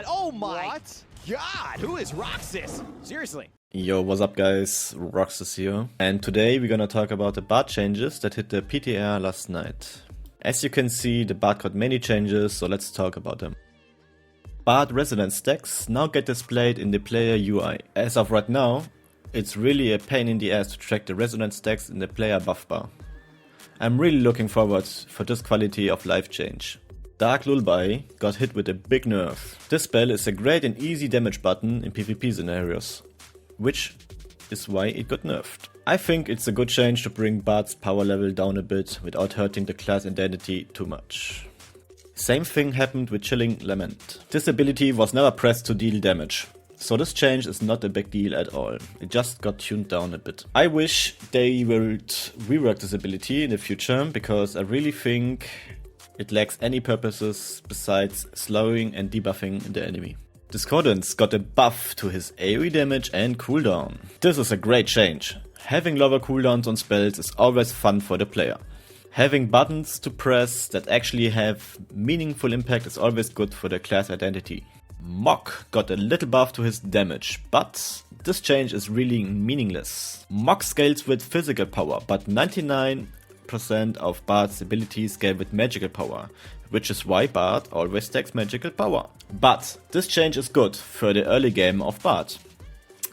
God, oh my God, who is Roxis? Seriously. Yo, what's up guys, Roxis here. And today we're gonna talk about the BARD changes that hit the PTR last night. As you can see, the BARD got many changes, so let's talk about them. BARD resonance stacks now get displayed in the player UI. As of right now, it's really a pain in the ass to track the resonance stacks in the player buff bar. I'm really looking forward for this quality of life change. Dark Lullaby got hit with a big nerf. This spell is a great and easy damage button in PvP scenarios, which is why it got nerfed. I think it's a good change to bring BARD's power level down a bit without hurting the class identity too much. Same thing happened with Chilling Lament. This ability was never pressed to deal damage, so this change is not a big deal at all. It just got tuned down a bit. I wish they would rework this ability in the future, because I really think it lacks any purposes besides slowing and debuffing the enemy. Discordance got a buff to his AoE damage and cooldown. This is a great change. Having lower cooldowns on spells is always fun for the player. Having buttons to press that actually have meaningful impact is always good for the class identity. Mock got a little buff to his damage, but this change is really meaningless. Mock scales with physical power, but 99% of BARD's abilities scale with magical power, which is why BARD always stacks magical power. But this change is good for the early game of BARD,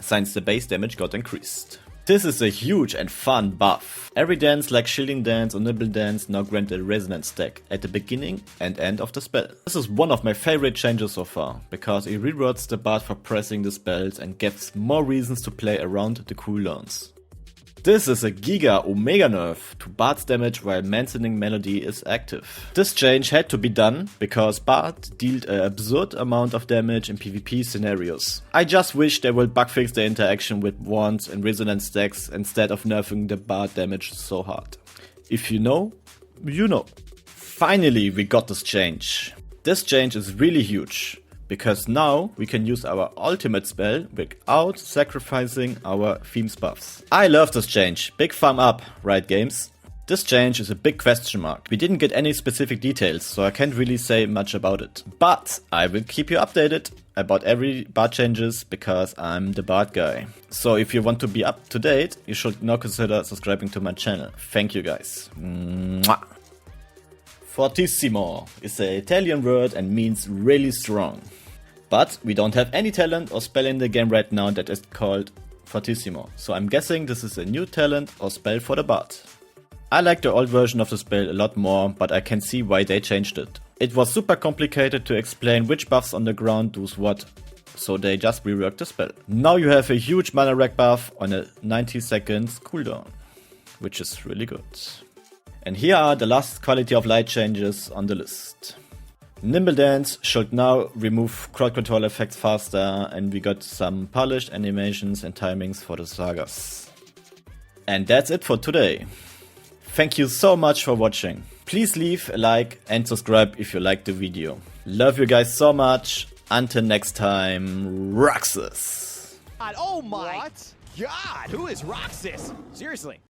since the base damage got increased. This is a huge and fun buff. Every dance like Shielding Dance or Nibble Dance now grant a resonance stack at the beginning and end of the spell. This is one of my favorite changes so far, because it rewards the BARD for pressing the spells and gives more reasons to play around the cooldowns. This is a Giga Omega nerf to BARD's damage while Mentioning Melody is active. This change had to be done because BARD dealt an absurd amount of damage in PvP scenarios. I just wish they would bugfix the interaction with wands and resonance stacks instead of nerfing the BARD damage so hard. If you know, you know. Finally we got this change. This change is really huge, because now we can use our ultimate spell without sacrificing our themes buffs. I love this change. Big thumb up, right games? This change is a big question mark. We didn't get any specific details, so I can't really say much about it. But I will keep you updated about every BARD changes, because I'm the BARD guy. So if you want to be up to date, you should now consider subscribing to my channel. Thank you guys. Mwah. Fortissimo is an Italian word and means really strong. But we don't have any talent or spell in the game right now that is called Fortissimo, so I'm guessing this is a new talent or spell for the BARD. I like the old version of the spell a lot more, but I can see why they changed it. It was super complicated to explain which buffs on the ground do what, so they just reworked the spell. Now you have a huge mana rack buff on a 90 seconds cooldown, which is really good. And here are the last quality of light changes on the list. Nimble Dance should now remove crowd control effects faster, and we got some polished animations and timings for the sagas. And that's it for today. Thank you so much for watching. Please leave a like and subscribe if you liked the video. Love you guys so much. Until next time, Roxis. God, oh my God, who is Roxis? Seriously.